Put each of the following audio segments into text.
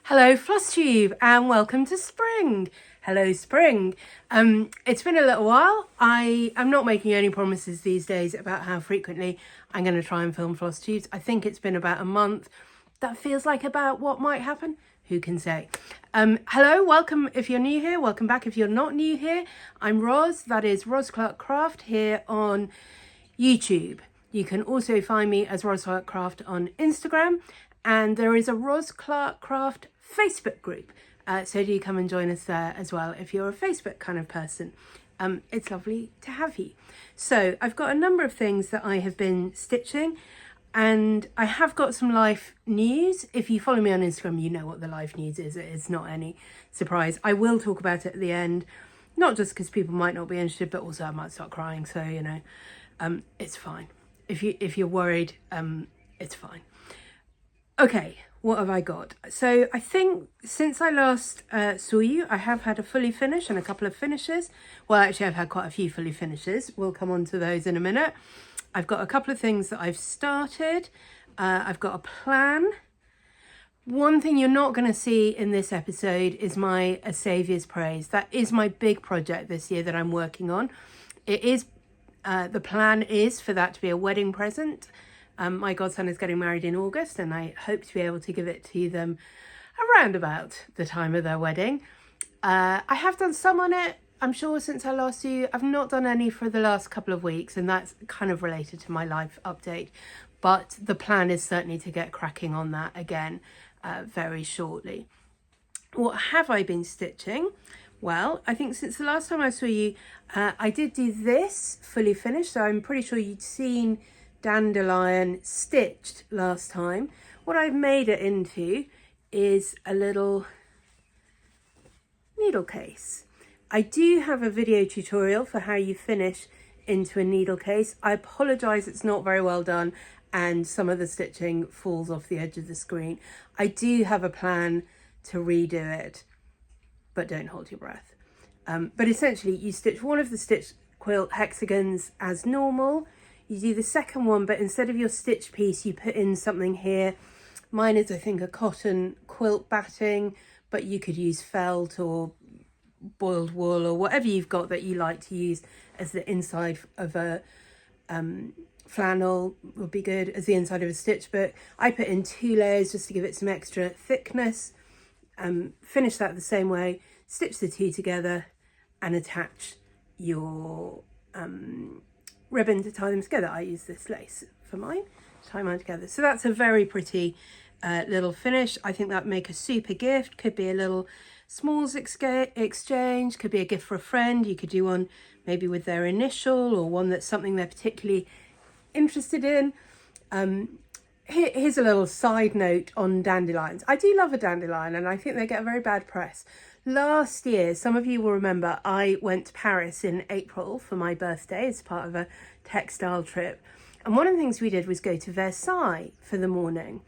Hello Flosstube and welcome to spring. Hello spring. It's been a little while. I am not making any promises these days about how frequently I'm going to try and film Flosstubes. I think it's been about a month. That feels like about what might happen. Who can say? Hello, welcome if you're new here. Welcome back if you're not new here. I'm Roz, that is Roz Clark Craft here on YouTube. You can also find me as Roz Clark Craft on Instagram, and there is a Roz Clark Craft Facebook group. So do come and join us there as well if you're a Facebook kind of person. It's lovely to have you. So I've got a number of things that I have been stitching, and I have got some life news. If you follow me on Instagram, you know what the life news is. It's not any surprise. I will talk about it at the end, not just because people might not be interested, but also I might start crying. So, you know, it's fine. If you're worried, it's fine. Okay, what have I got? So I think since I last saw you, I have had a fully finish and a couple of finishes. Well, actually, I've had quite a few fully finishes. We'll come on to those in a minute. I've got a couple of things that I've started. I've got a plan. One thing you're not going to see in this episode is my A Saviour's Praise. That is my big project this year that I'm working on. It is, the plan is for that to be a wedding present. My godson is getting married in August, and I hope to be able to give it to them around about the time of their wedding. I have done some on it, I'm sure, since I last saw you. I've not done any for the last couple of weeks, and that's kind of related to my life update. But the plan is certainly to get cracking on that again very shortly. What have I been stitching? Well, I think since the last time I saw you, I did do this fully finished. So I'm pretty sure you'd seen Dandelion stitched last time. What I've made it into is a little needle case. I do have a video tutorial for how you finish into a needle case. I apologise, it's not very well done and some of the stitching falls off the edge of the screen. I do have a plan to redo it, but don't hold your breath. But essentially you stitch one of the stitch quilt hexagons as normal. You do the second one, but instead of your stitch piece, you put in something here. Mine is, I think, a cotton quilt batting, but you could use felt or boiled wool or whatever you've got that you like to use as the inside of a flannel would be good as the inside of a stitch book. I put in 2 layers just to give it some extra thickness. Finish that the same way, stitch the 2 together and attach your ribbon to tie them together. I use this lace for mine to tie mine together. So that's a very pretty little finish. I think that would make a super gift. Could be a little smalls exchange, could be a gift for a friend. You could do one maybe with their initial or one that's something they're particularly interested in. Here's a little side note on dandelions. I do love a dandelion and I think they get a very bad press. Last year, some of you will remember, I went to Paris in April for my birthday as part of a textile trip. And one of the things we did was go to Versailles for the morning.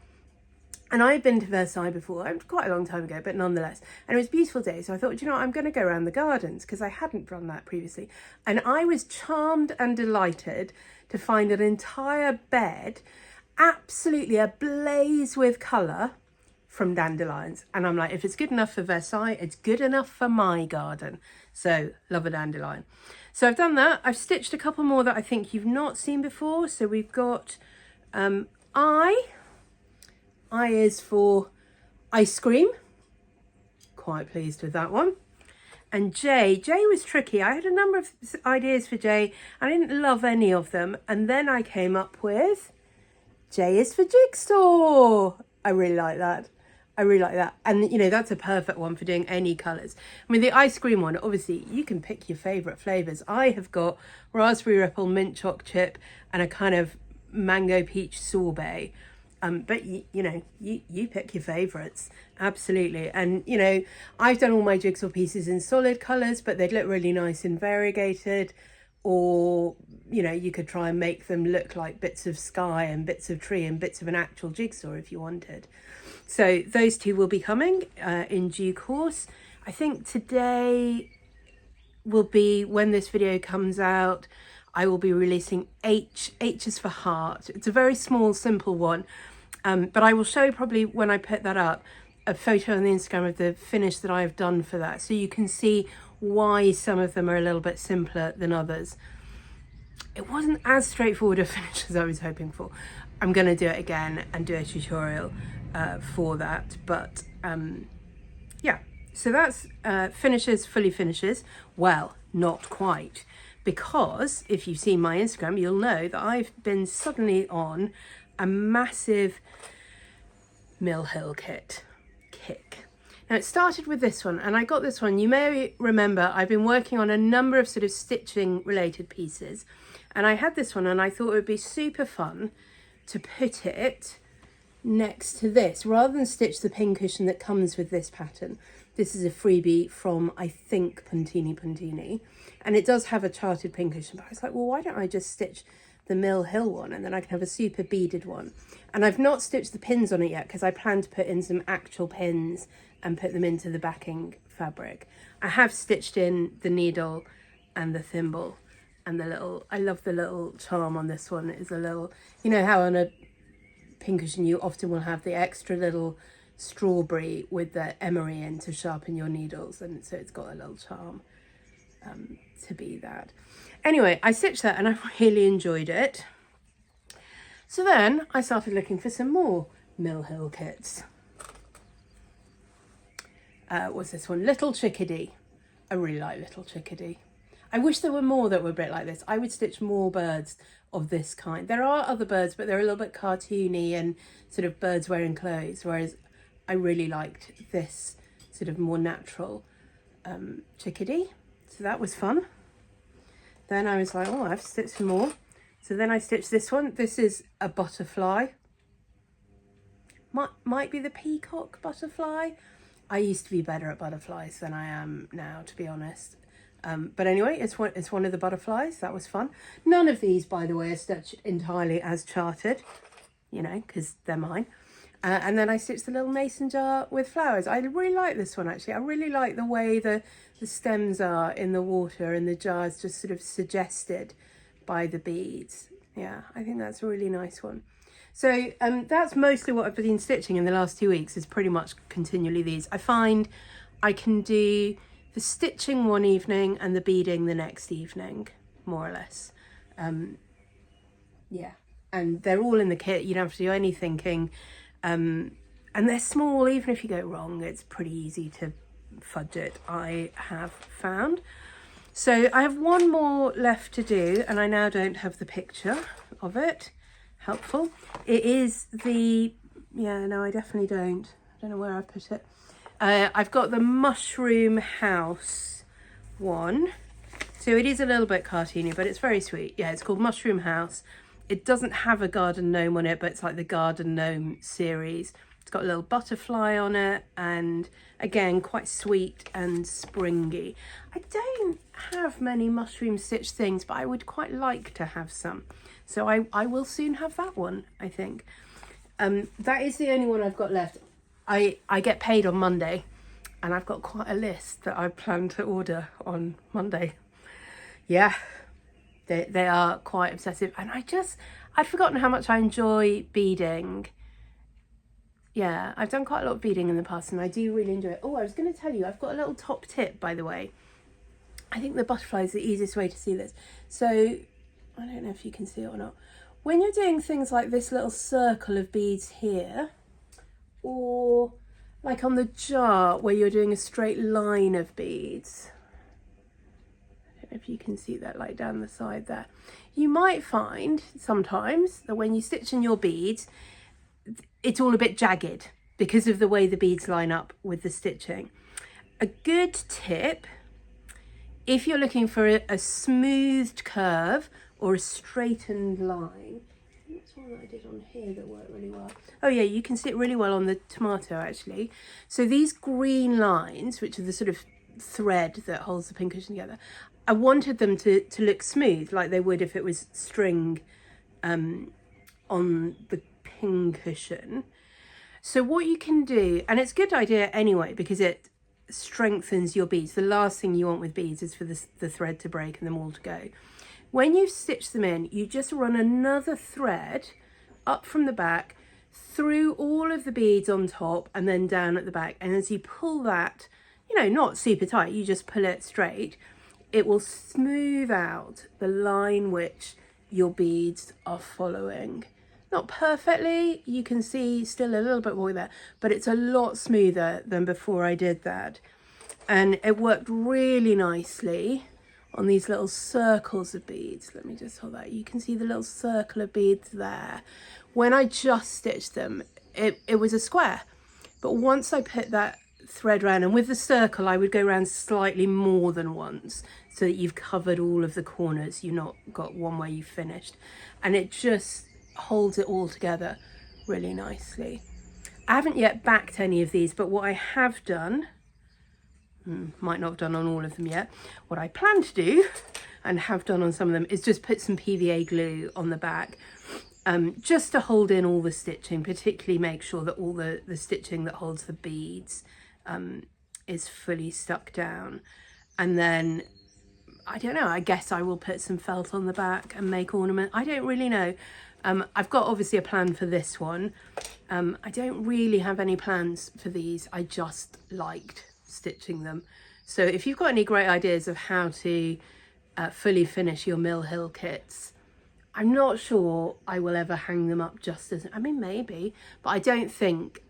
And I'd been to Versailles before, quite a long time ago, but nonetheless. And it was a beautiful day. So I thought, you know what, I'm going to go around the gardens because I hadn't done that previously. And I was charmed and delighted to find an entire bed absolutely ablaze with colour from dandelions. And I'm like, if it's good enough for Versailles, it's good enough for my garden. So love a dandelion. So I've done that. I've stitched a couple more that I think you've not seen before. So we've got I is for ice cream. Quite pleased with that one. And J was tricky. I had a number of ideas for J. I didn't love any of them. And then I came up with J is for jigsaw. I really like that. I really like that. And, you know, that's a perfect one for doing any colours. I mean, the ice cream one, obviously, you can pick your favourite flavours. I have got raspberry ripple, mint choc chip, and a kind of mango peach sorbet. But, you know, you pick your favourites. Absolutely. And, you know, I've done all my jigsaw pieces in solid colours, but they'd look really nice in variegated. Or, you know, you could try and make them look like bits of sky and bits of tree and bits of an actual jigsaw if you wanted. So those 2 will be coming in due course. I think today will be when this video comes out. I will be releasing H is for heart. It's a very small, simple one. But I will show you probably when I put that up a photo on the Instagram of the finish that I've done for that, so you can see why some of them are a little bit simpler than others. It wasn't as straightforward a finish as I was hoping for. I'm going to do it again and do a tutorial for that, but yeah, so that's finishes, fully finishes. Well, not quite, because if you've seen my Instagram, you'll know that I've been suddenly on a massive Mill Hill kick. Now it started with this one, and I got this one, you may remember I've been working on a number of sort of stitching related pieces, and I had this one and I thought it would be super fun to put it next to this rather than stitch the pincushion that comes with this pattern. This is a freebie from, I think, Puntini, and it does have a charted pincushion, but I was like, well, why don't I just stitch the Mill Hill one, and then I can have a super beaded one. And I've not stitched the pins on it yet because I plan to put in some actual pins and put them into the backing fabric. I have stitched in the needle and the thimble and the little, I love the little charm on this one. It's a little, you know how on a pincushion you often will have the extra little strawberry with the emery in to sharpen your needles, and so it's got a little charm to be that. Anyway, I stitched that and I really enjoyed it. So then I started looking for some more Mill Hill kits. What's this one? Little Chickadee. I really like Little Chickadee. I wish there were more that were a bit like this. I would stitch more birds of this kind. There are other birds, but they're a little bit cartoony and sort of birds wearing clothes, whereas I really liked this sort of more natural chickadee. So that was fun. Then I was like, oh, I have to stitch some more. So then I stitched this one. This is a butterfly. Might be the peacock butterfly. I used to be better at butterflies than I am now, to be honest. But anyway, it's one of the butterflies. That was fun. None of these, by the way, are stitched entirely as charted, you know, because they're mine. And then I stitched the little mason jar with flowers. I really like this one, actually. I really like the way the stems are in the water and the jar's just sort of suggested by the beads. Yeah, I think that's a really nice one. So that's mostly what I've been stitching in the last 2 weeks, is pretty much continually these. I find I can do the stitching one evening and the beading the next evening, more or less. Yeah, and they're all in the kit. You don't have to do any thinking. And they're small. Even if you go wrong, it's pretty easy to fudge it, I have found. So I have one more left to do, and I now don't have the picture of it. Helpful. It is the, yeah, no, I definitely don't. I don't know where I put it. I've got the Mushroom House one. So it is a little bit cartoony, but it's very sweet. Yeah, it's called Mushroom House. It doesn't have a garden gnome on it, but it's like the garden gnome series. It's got a little butterfly on it, and again, quite sweet and springy. I don't have many mushroom stitch things, but I would quite like to have some. So I will soon have that one, I think. That is the only one I've got left. I get paid on Monday, and I've got quite a list that I plan to order on Monday. Yeah, they are quite obsessive, and I'd forgotten how much I enjoy beading. Yeah, I've done quite a lot of beading in the past, and I do really enjoy it. Oh, I was going to tell you, I've got a little top tip, by the way. I think the butterfly is the easiest way to see this. So, I don't know if you can see it or not. When you're doing things like this little circle of beads here, or like on the jar where you're doing a straight line of beads, I don't know if you can see that, like down the side there, you might find sometimes that when you stitch in your beads, it's all a bit jagged because of the way the beads line up with the stitching. A good tip, if you're looking for a smoothed curve or a straightened line, that's one that I did on here that worked really well. Oh yeah, you can see it really well on the tomato, actually. So these green lines, which are the sort of thread that holds the pincushion together, I wanted them to look smooth, like they would if it was string on the pincushion. So what you can do, and it's a good idea anyway, because it strengthens your beads. The last thing you want with beads is for the thread to break and them all to go. When you've stitched them in, you just run another thread up from the back through all of the beads on top and then down at the back. And as you pull that, you know, not super tight, you just pull it straight, it will smooth out the line which your beads are following. Not perfectly, you can see still a little bit more there, but it's a lot smoother than before I did that. And it worked really nicely on these little circles of beads. Let me just hold that. You can see the little circle of beads there. When I just stitched them, it was a square. But once I put that thread around, and with the circle, I would go around slightly more than once so that you've covered all of the corners. You've not got one where you finished. And it just holds it all together really nicely. I haven't yet backed any of these, but what I have done, might not have done on all of them yet, what I plan to do and have done on some of them is just put some PVA glue on the back, just to hold in all the stitching, particularly make sure that all the stitching that holds the beads is fully stuck down. And then I don't know, I guess I will put some felt on the back and make ornament. I don't really know. I've got obviously a plan for this one. I don't really have any plans for these. I just liked stitching them. So if you've got any great ideas of how to fully finish your Mill Hill kits, I'm not sure I will ever hang them up just as, I mean, maybe, but I don't think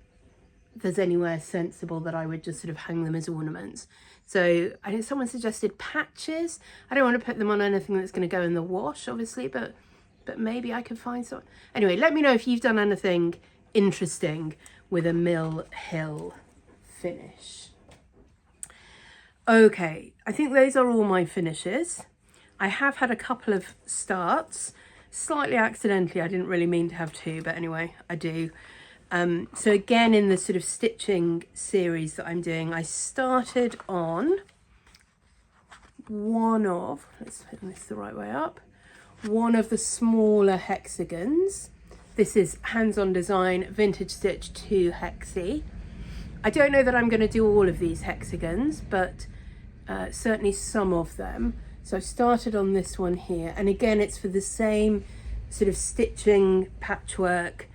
there's anywhere sensible that I would just sort of hang them as ornaments. So I think someone suggested patches. I don't want to put them on anything that's going to go in the wash, obviously, but maybe I could find some. Anyway, let me know if you've done anything interesting with a Mill Hill finish. Okay, I think those are all my finishes. I have had a couple of starts, slightly accidentally. I didn't really mean to have two, but anyway, I do. So again, in the sort of stitching series that I'm doing, I started on one of, let's put this the right way up, one of the smaller hexagons. This is Hands On Design Vintage Stitch 2 Hexi. I don't know that I'm going to do all of these hexagons, but certainly some of them. So I started on this one here, and again it's for the same sort of stitching patchwork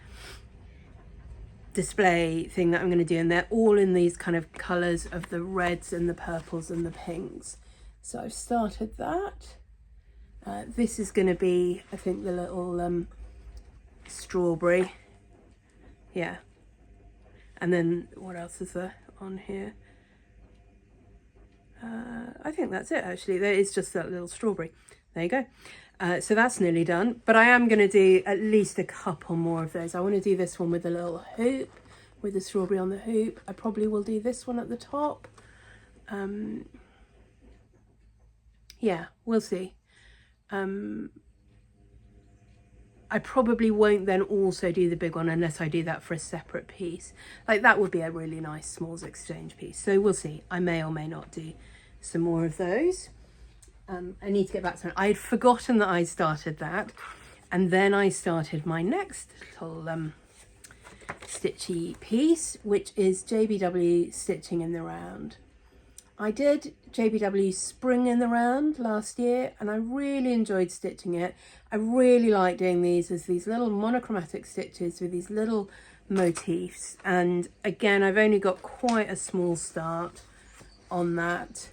display thing that I'm going to do, and they're all in these kind of colours of the reds and the purples and the pinks. So I've started that. This is going to be, I think, the little strawberry, yeah. And then what else is there on here? I think that's it, actually. There is just that little strawberry. There you go. So that's nearly done, but I am going to do at least a couple more of those. I want to do this one with a little hoop, with the strawberry on the hoop. I probably will do this one at the top. Yeah, we'll see. I probably won't then also do the big one unless I do that for a separate piece. Like, that would be a really nice smalls exchange piece. So we'll see. I may or may not do some more of those. I need to get back to it. I'd forgotten that I started that, and then I started my next little stitchy piece, which is JBW Stitching in the Round. I did JBW Spring in the Round last year, and I really enjoyed stitching it. I really like doing these as these little monochromatic stitches with these little motifs. And again, I've only got quite a small start on that.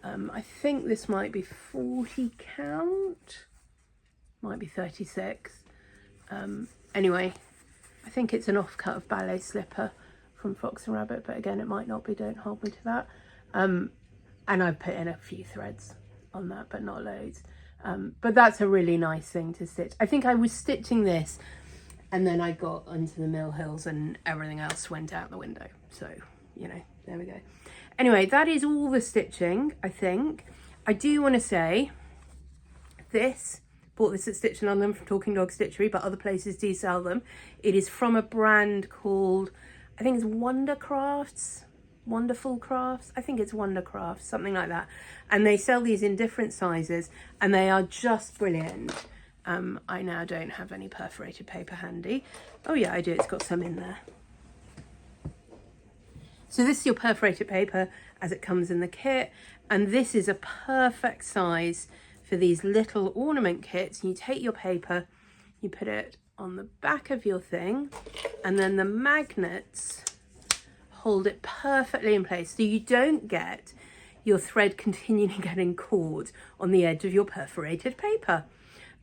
I think this might be 40 count, might be 36. Anyway, I think it's an offcut of Ballet Slipper from Fox and Rabbit, but again, it might not be, don't hold me to that. And I've put in a few threads on that, but not loads. But that's a really nice thing to stitch. I think I was stitching this and then I got onto the Mill Hills and everything else went out the window. So, you know, there we go. Anyway, that is all the stitching, I think. I do want to say this, bought this at Stitch in London from Talking Dog Stitchery, but other places do sell them. It is from a brand called, I think it's Wonderful Crafts. I think it's Wonder Crafts, something like that. And they sell these in different sizes and they are just brilliant. I now don't have any perforated paper handy. Oh yeah, I do, it's got some in there. So this is your perforated paper as it comes in the kit, and this is a perfect size for these little ornament kits. You take your paper, you put it on the back of your thing, and then the magnets hold it perfectly in place so you don't get your thread continually getting caught on the edge of your perforated paper.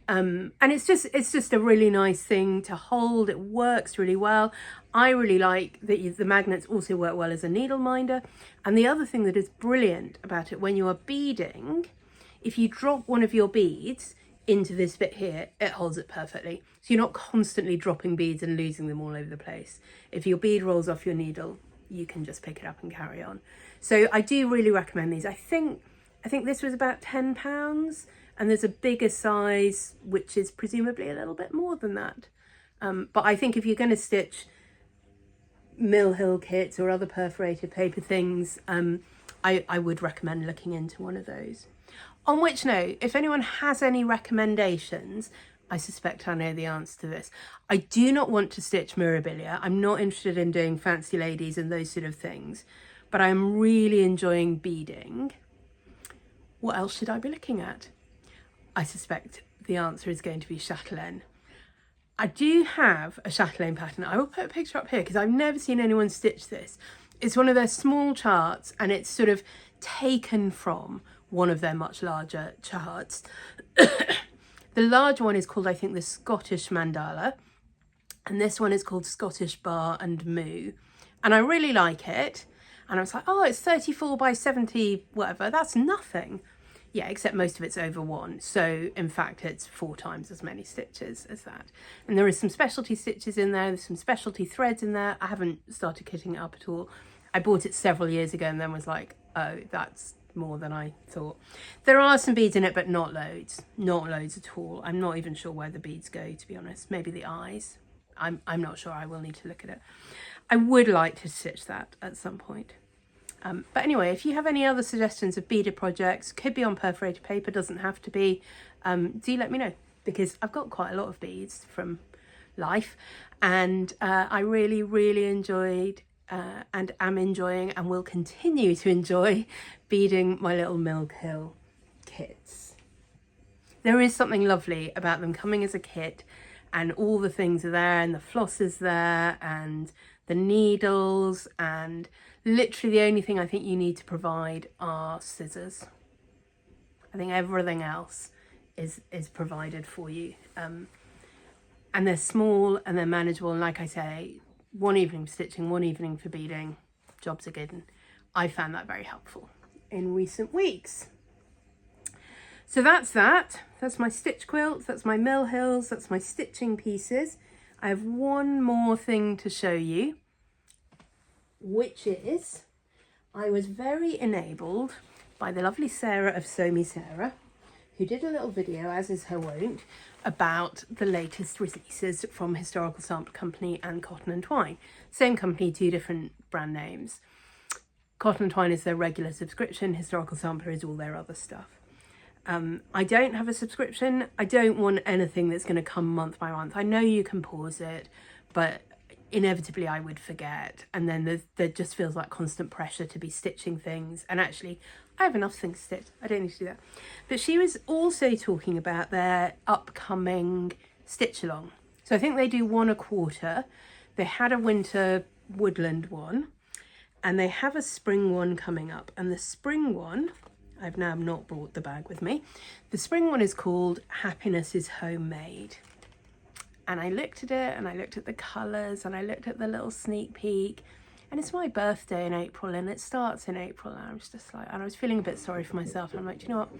And it's just a really nice thing to hold. It works really well. I really like that the magnets also work well as a needle minder. And the other thing that is brilliant about it, when you are beading, if you drop one of your beads into this bit here, it holds it perfectly. So you're not constantly dropping beads and losing them all over the place. If your bead rolls off your needle, you can just pick it up and carry on. So I do really recommend these. I think this was about £10, and there's a bigger size which is presumably a little bit more than that. But I think if you're going to stitch Mill Hill kits or other perforated paper things, I would recommend looking into one of those. On which note, if anyone has any recommendations, I suspect I know the answer to this. I do not want to stitch mirabilia. I'm not interested in doing fancy ladies and those sort of things, but I'm really enjoying beading. What else should I be looking at? I suspect the answer is going to be chatelaine. I do have a chatelaine pattern. I will put a picture up here because I've never seen anyone stitch this. It's one of their small charts, and it's sort of taken from one of their much larger charts. The large one is called, I think, the Scottish Mandala, and this one is called Scottish Bar and Moo. And I really like it. And I was like, oh, it's 34 by 70, whatever. That's nothing. Yeah, except most of it's over 1. So in fact, it's 4 times as many stitches as that. And there is some specialty stitches in there. There's some specialty threads in there. I haven't started kitting it up at all. I bought it several years ago and then was like, oh, that's more than I thought. There are some beads in it, but not loads at all. I'm not even sure where the beads go, to be honest. Maybe the eyes. I'm not sure. I will need to look at it. I would like to stitch that at some point. But anyway, if you have any other suggestions of beaded projects, could be on perforated paper, doesn't have to be, do let me know, because I've got quite a lot of beads from life, and I really, really enjoyed and am enjoying and will continue to enjoy beading my little Mill Hill kits. There is something lovely about them coming as a kit, and all the things are there, and the floss is there, and the needles, and literally the only thing I think you need to provide are scissors. I think everything else is provided for you. And they're small and they're manageable, and like I say, one evening for stitching, one evening for beading, jobs are good. And I found that very helpful in recent weeks. So that's my stitch quilts, that's my Mill Hills, that's my stitching pieces. I have one more thing to show you, which is I was very enabled by the lovely Sarah of Sew Me Sarah, who did a little video, as is her wont, about the latest releases from Historical Sampler Company and Cotton and Twine. Same company, 2 different brand names. Cotton and Twine is their regular subscription, Historical Sampler is all their other stuff. I don't have a subscription. I don't want anything that's going to come month by month. I know you can pause it, but inevitably I would forget, and then there just feels like constant pressure to be stitching things, and actually I have enough things stitched, I don't need to do that. But she was also talking about their upcoming stitch along. So I think they do 1 a quarter. They had a winter woodland one, and they have a spring one coming up, and the spring one, I've now not brought the bag with me, the spring one is called Happiness is Homemade. And I looked at it, and I looked at the colours, and I looked at the little sneak peek, and it's my birthday in April, and it starts in April, and I was just like, and I was feeling a bit sorry for myself, and I'm like, do you know what,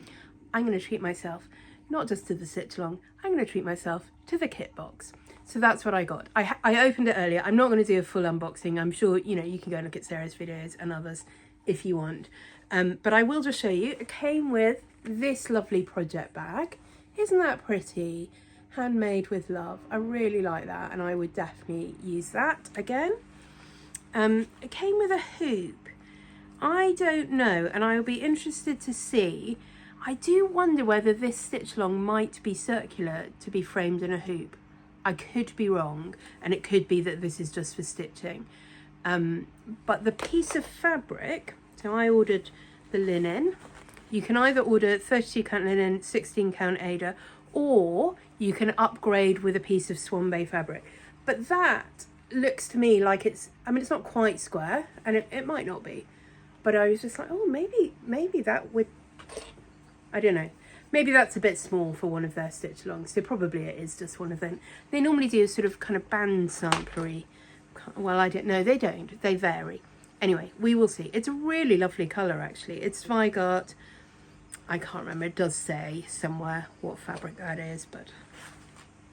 I'm going to treat myself, not just to the stitch along, I'm going to treat myself to the kit box. So that's what I got. I opened it earlier. I'm not going to do a full unboxing. I'm sure, you know, you can go and look at Sarah's videos and others if you want. But I will just show you. It came with this lovely project bag. Isn't that pretty? Handmade with love. I really like that, and I would definitely use that again. It came with a hoop. I don't know, and I'll be interested to see. I do wonder whether this stitch along might be circular to be framed in a hoop. I could be wrong, and it could be that this is just for stitching. But the piece of fabric, so I ordered the linen. You can either order 32 count linen, 16 count Aida, or you can upgrade with a piece of Swan Bay fabric. But that looks to me like it's not quite square, and it might not be, but I was just like, oh, maybe that would, I don't know, maybe that's a bit small for one of their stitch alongs. So probably it is just one of them. They normally do a sort of kind of band samplery. Well, I don't know, they don't, they vary. Anyway, we will see. It's a really lovely colour, actually. It's Zweigart. I can't remember, it does say somewhere what fabric that is, but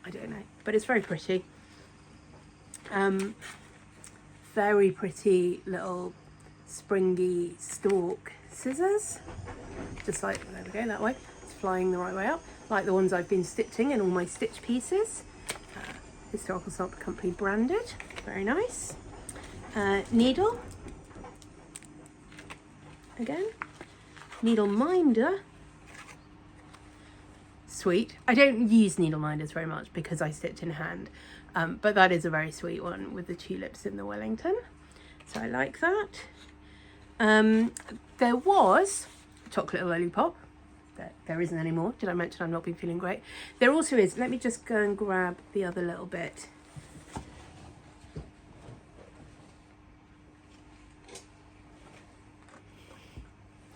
I don't know. But it's very pretty. Very pretty little springy stalk scissors. Just like, there we go, that way. It's flying the right way up, like the ones I've been stitching in all my stitch pieces. Historical Sample Company branded, very nice. Needle, again, needle minder, sweet. I don't use needle minders very much because I stitch in hand, but that is a very sweet one with the tulips in the Wellington, so I like that. There was chocolate lollipop. There isn't anymore. Did I mention I've not been feeling great? There also is. Let me just go and grab the other little bit.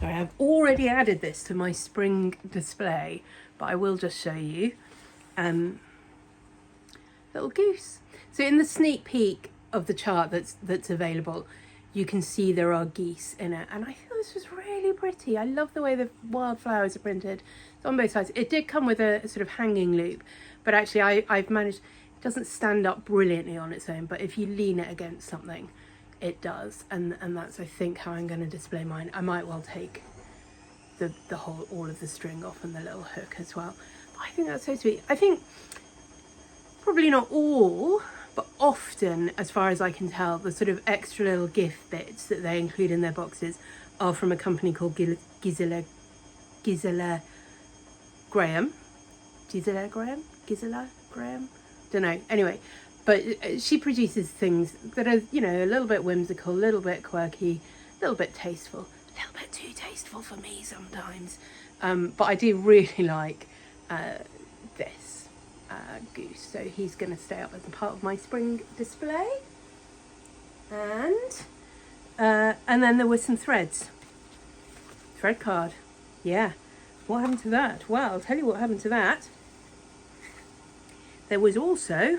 I have already added this to my spring display, but I will just show you. Little goose. So in the sneak peek of the chart that's available, you can see there are geese in it, and I thought this was really pretty. I love the way the wildflowers are printed. It's on both sides. It did come with a sort of hanging loop, but actually I've managed, it doesn't stand up brilliantly on its own, but if you lean it against something, it does, and that's, I think, how I'm going to display mine. I might well take the whole, all of the string off and the little hook as well. But I think that's so sweet. I think probably not all, but often, as far as I can tell, the sort of extra little gift bits that they include in their boxes are from a company called Gisela Graham. Don't know. Anyway, but she produces things that are, you know, a little bit whimsical, a little bit quirky, a little bit tasteful, a little bit too tasteful for me sometimes. But I do really like this goose, so he's going to stay up as a part of my spring display. And then there were some threads. Thread card. Yeah. What happened to that? Well, I'll tell you what happened to that. There was also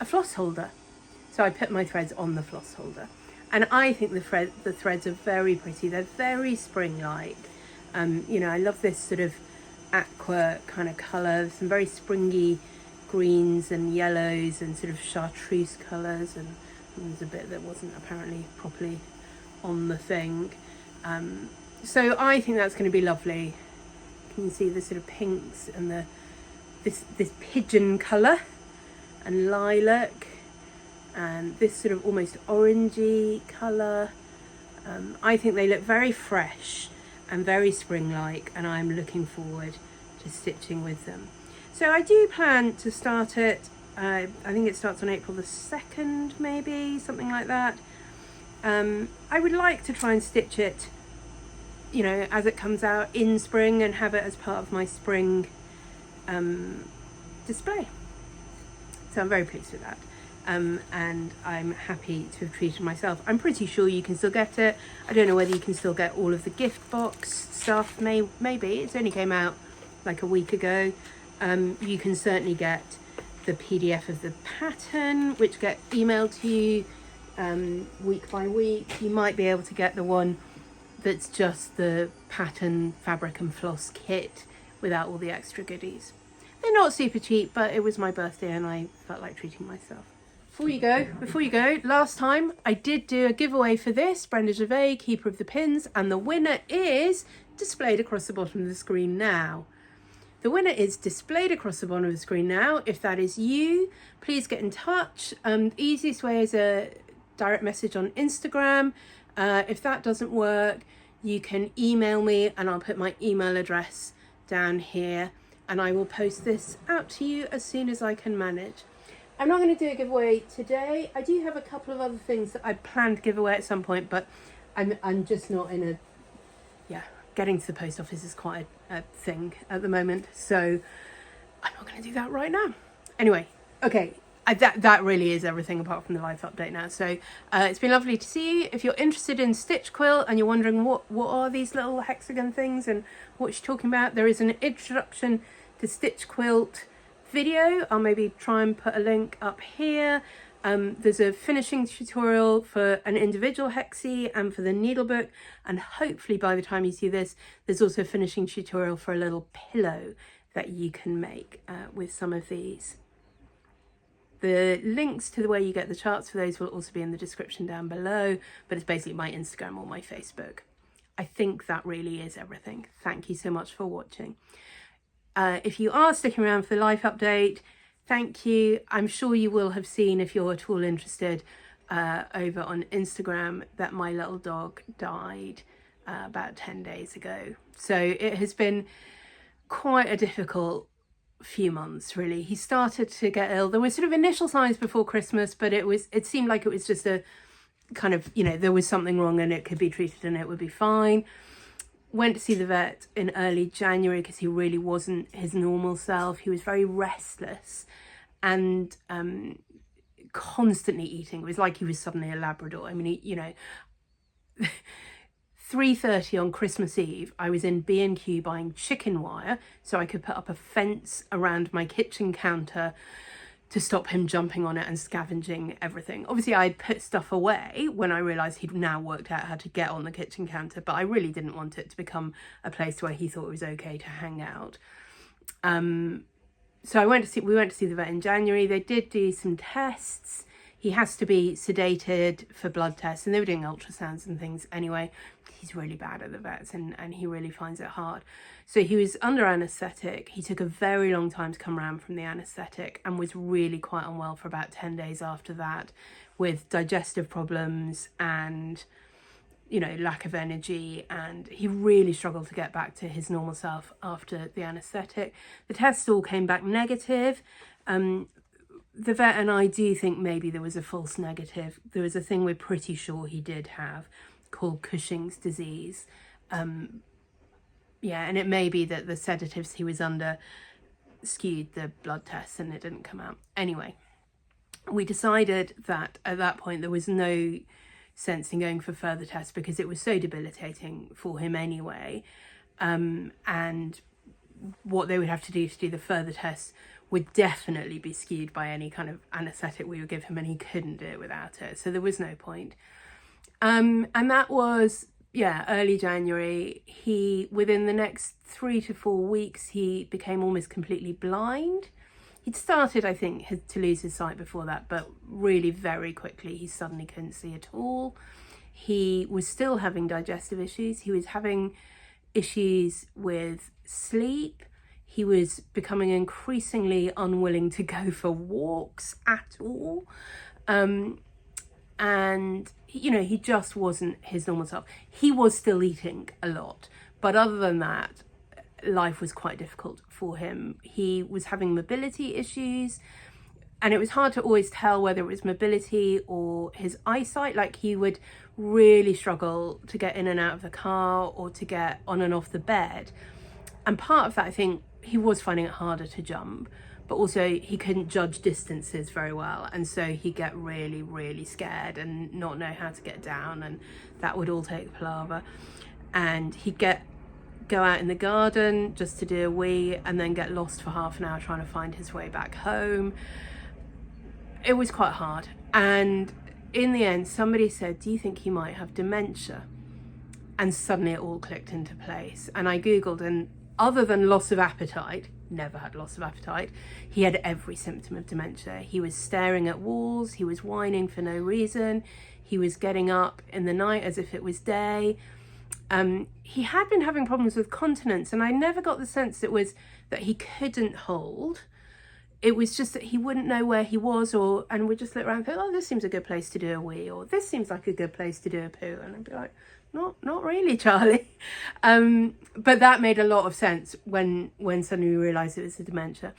a floss holder. So I put my threads on the floss holder. And I think the threads are very pretty. They're very spring-like. You know, I love this sort of aqua kind of colour, some very springy greens and yellows and sort of chartreuse colours, and there's a bit that wasn't apparently properly on the thing. So I think that's going to be lovely. You can see the sort of pinks and this pigeon colour and lilac and this sort of almost orangey colour. I think they look very fresh and very spring-like, and I'm looking forward to stitching with them. So I do plan to start it, I think it starts on April the 2nd, maybe, something like that. I would like to try and stitch it, you know, as it comes out in spring and have it as part of my spring display. So I'm very pleased with that. And I'm happy to have treated myself. I'm pretty sure you can still get it. I don't know whether you can still get all of the gift box stuff. Maybe it's only came out like a week ago. You can certainly get the PDF of the pattern, which get emailed to you week by week. You might be able to get the one that's just the pattern, fabric and floss kit without all the extra goodies. They're not super cheap, but it was my birthday and I felt like treating myself. Before you go, last time I did do a giveaway for this, Brenda Gervais, Keeper of the Pins, and the winner is displayed across the bottom of the screen now. The winner is displayed across the bottom of the screen now. If that is you, please get in touch. The easiest way is a direct message on Instagram. If that doesn't work, you can email me and I'll put my email address down here and I will post this out to you as soon as I can manage. I'm not going to do a giveaway today. I do have a couple of other things that I plan to give away at some point, but I'm just not in a getting to the post office is quite a thing at the moment, so I'm not going to do that right now. Anyway, okay, that really is everything apart from the life update now. So it's been lovely to see you. If you're interested in stitch quilt and you're wondering what are these little hexagon things and what she's talking about, there is an introduction to stitch quilt video. I'll maybe try and put a link up here. There's a finishing tutorial for an individual hexie and for the needlebook, and hopefully by the time you see this, there's also a finishing tutorial for a little pillow that you can make with some of these. The links to the way you get the charts for those will also be in the description down below, but it's basically my Instagram or my Facebook. I think that really is everything. Thank you so much for watching. If you are sticking around for the life update, thank you. I'm sure you will have seen, if you're at all interested, over on Instagram that my little dog died about 10 days ago. So it has been quite a difficult few months, really. He started to get ill. There were sort of initial signs before Christmas, but it seemed like it was just a kind of, you know, there was something wrong and it could be treated and it would be fine. Went to see the vet in early January because he really wasn't his normal self. He was very restless and constantly eating. It was like he was suddenly a Labrador. I mean, you know, 3:30 on Christmas Eve, I was in B&Q buying chicken wire so I could put up a fence around my kitchen counter to stop him jumping on it and scavenging everything. Obviously, I'd put stuff away when I realised he'd now worked out how to get on the kitchen counter, but I really didn't want it to become a place where he thought it was okay to hang out. So we went to see the vet in January. They did do some tests. He has to be sedated for blood tests, and they were doing ultrasounds and things anyway. He's really bad at the vets and he really finds it hard. So he was under anaesthetic. He took a very long time to come around from the anaesthetic and was really quite unwell for about 10 days after that, with digestive problems and, you know, lack of energy, and he really struggled to get back to his normal self after the anaesthetic. The tests all came back negative. The vet and I do think maybe there was a false negative. There was a thing we're pretty sure he did have called Cushing's disease. Yeah, and it may be that the sedatives he was under skewed the blood tests and it didn't come out. Anyway, we decided that at that point there was no sense in going for further tests because it was so debilitating for him anyway. And what they would have to do the further tests would definitely be skewed by any kind of anaesthetic we would give him, and he couldn't do it without it. So there was no point. And that was, yeah, early January. Within the next 3 to 4 weeks, he became almost completely blind. He'd started, I think, to lose his sight before that, but really very quickly he suddenly couldn't see at all. He was still having digestive issues. He was having issues with sleep. He was becoming increasingly unwilling to go for walks at all. And, you know, he just wasn't his normal self. He was still eating a lot, but other than that, life was quite difficult for him. He was having mobility issues, and it was hard to always tell whether it was mobility or his eyesight. Like, he would really struggle to get in and out of the car or to get on and off the bed. And part of that, I think, he was finding it harder to jump, but also he couldn't judge distances very well, and so he'd get really, really scared and not know how to get down, and that would all take palaver. And he'd go out in the garden just to do a wee and then get lost for half an hour trying to find his way back home. It was quite hard, and in the end somebody said, do you think he might have dementia? And suddenly it all clicked into place, and I googled, and other than loss of appetite, never had loss of appetite, he had every symptom of dementia. He was staring at walls, he was whining for no reason, he was getting up in the night as if it was day. He had been having problems with continence, and I never got the sense it was that he couldn't hold. It was just that he wouldn't know where he was, and would just look around and think, oh, this seems a good place to do a wee, or this seems like a good place to do a poo, and I'd be like, not really, Charlie. But that made a lot of sense when suddenly we realised it was a dementia.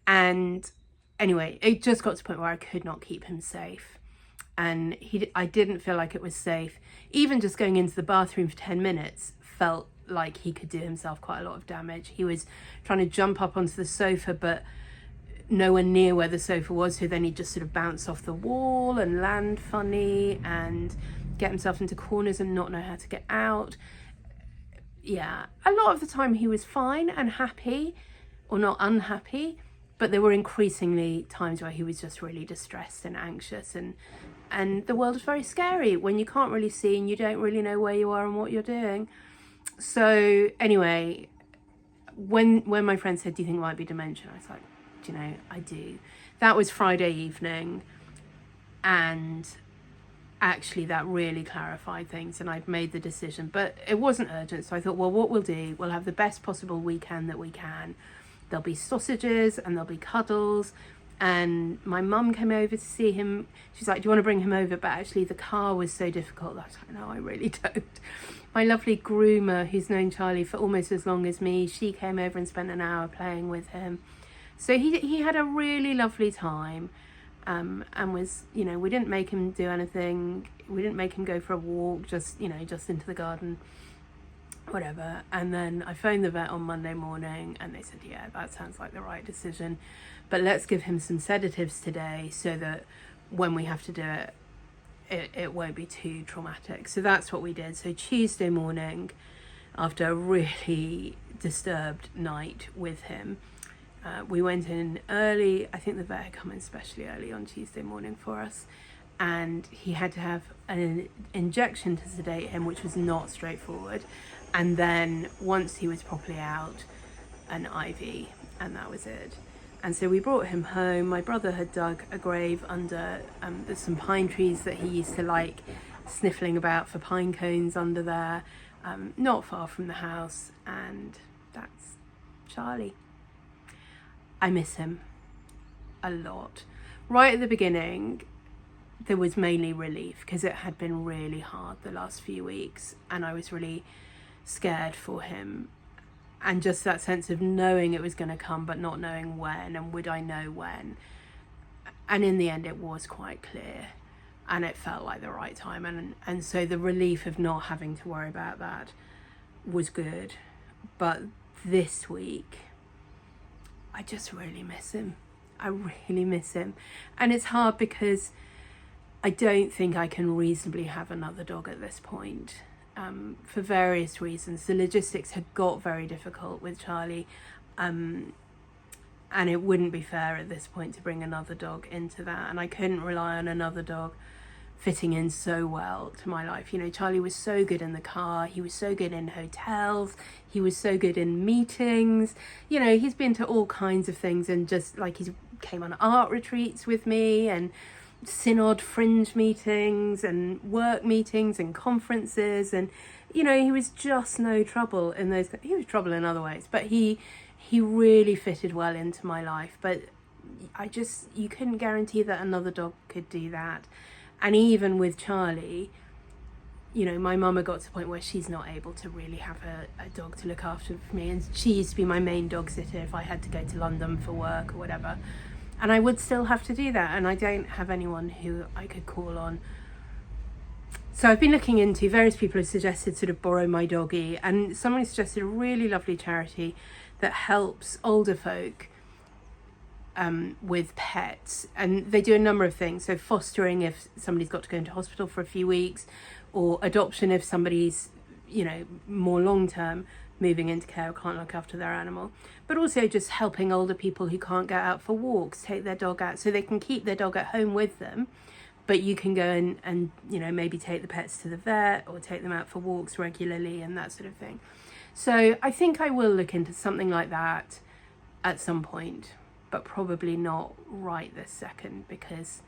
And anyway, it just got to the point where I could not keep him safe. And I didn't feel like it was safe. Even just going into the bathroom for 10 minutes felt like he could do himself quite a lot of damage. He was trying to jump up onto the sofa, but nowhere near where the sofa was, so then he'd just sort of bounce off the wall and land funny and get himself into corners and not know how to get out. Yeah, a lot of the time he was fine and happy, or not unhappy, but there were increasingly times where he was just really distressed and anxious, and the world is very scary when you can't really see and you don't really know where you are and what you're doing. So anyway, when my friend said, do you think it might be dementia? I was like, do you know, I do. That was Friday evening, and actually that really clarified things, and I'd made the decision, but it wasn't urgent. So I thought, well, what we'll do, we'll have the best possible weekend that we can. There'll be sausages and there'll be cuddles, and my mum came over to see him. She's like, do you want to bring him over? But actually the car was so difficult that I was like, no, I really don't. My lovely groomer, who's known Charlie for almost as long as me, she came over and spent an hour playing with him. So he had a really lovely time. And was, you know, we didn't make him do anything. We didn't make him go for a walk, just, you know, just into the garden, whatever. And then I phoned the vet on Monday morning and they said, yeah, that sounds like the right decision, but let's give him some sedatives today so that when we have to do it, it won't be too traumatic. So that's what we did. So Tuesday morning, after a really disturbed night with him, we went in early. I think the vet had come in especially early on Tuesday morning for us, and he had to have an injection to sedate him, which was not straightforward, and then once he was properly out, an IV, and that was it. And so we brought him home. My brother had dug a grave under there's some pine trees that he used to like sniffling about for pine cones under there, not far from the house, and that's Charlie. I miss him a lot. Right at the beginning, there was mainly relief because it had been really hard the last few weeks, and I was really scared for him, and just that sense of knowing it was going to come but not knowing when, and would I know when. And in the end it was quite clear, and it felt like the right time, and so the relief of not having to worry about that was good. But this week I just really miss him. I really miss him. And it's hard because I don't think I can reasonably have another dog at this point, for various reasons. The logistics had got very difficult with Charlie, and it wouldn't be fair at this point to bring another dog into that. And I couldn't rely on another dog fitting in so well to my life. You know, Charlie was so good in the car, he was so good in hotels, he was so good in meetings. You know, he's been to all kinds of things, and just like he's came on art retreats with me, and synod fringe meetings and work meetings and conferences, and you know, he was just no trouble in those. He was trouble in other ways, but he really fitted well into my life. But you couldn't guarantee that another dog could do that. And even with Charlie, you know, my mama got to the point where she's not able to really have a dog to look after for me, and she used to be my main dog sitter if I had to go to London for work or whatever, and I would still have to do that, and I don't have anyone who I could call on. So I've been looking into, various people have suggested sort of borrow my doggy, and someone suggested a really lovely charity that helps older folk with pets, and they do a number of things. So fostering if somebody's got to go into hospital for a few weeks, or adoption if somebody's, you know, more long term moving into care or can't look after their animal, but also just helping older people who can't get out for walks take their dog out, so they can keep their dog at home with them, but you can go and you know, maybe take the pets to the vet or take them out for walks regularly and that sort of thing. So I think I will look into something like that at some point, but probably not right this second, because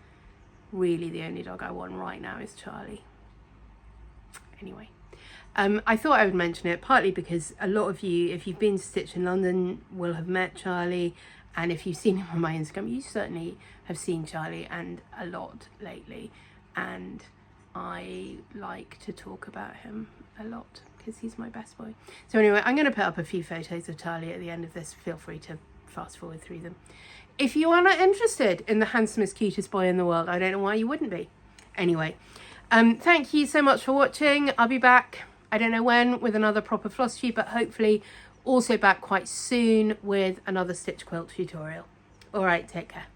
really the only dog I want right now is Charlie. Anyway, I thought I would mention it, partly because a lot of you, if you've been to Stitch in London, will have met Charlie, and if you've seen him on my Instagram, you certainly have seen Charlie, and a lot lately, and I like to talk about him a lot because he's my best boy. So anyway, I'm going to put up a few photos of Charlie at the end of this. Feel free to fast forward through them. If you are not interested in the handsomest, cutest boy in the world, I don't know why you wouldn't be. Anyway, thank you so much for watching. I'll be back I don't know when, with another proper Flosstube, but hopefully also back quite soon with another stitch quilt tutorial. All right, take care.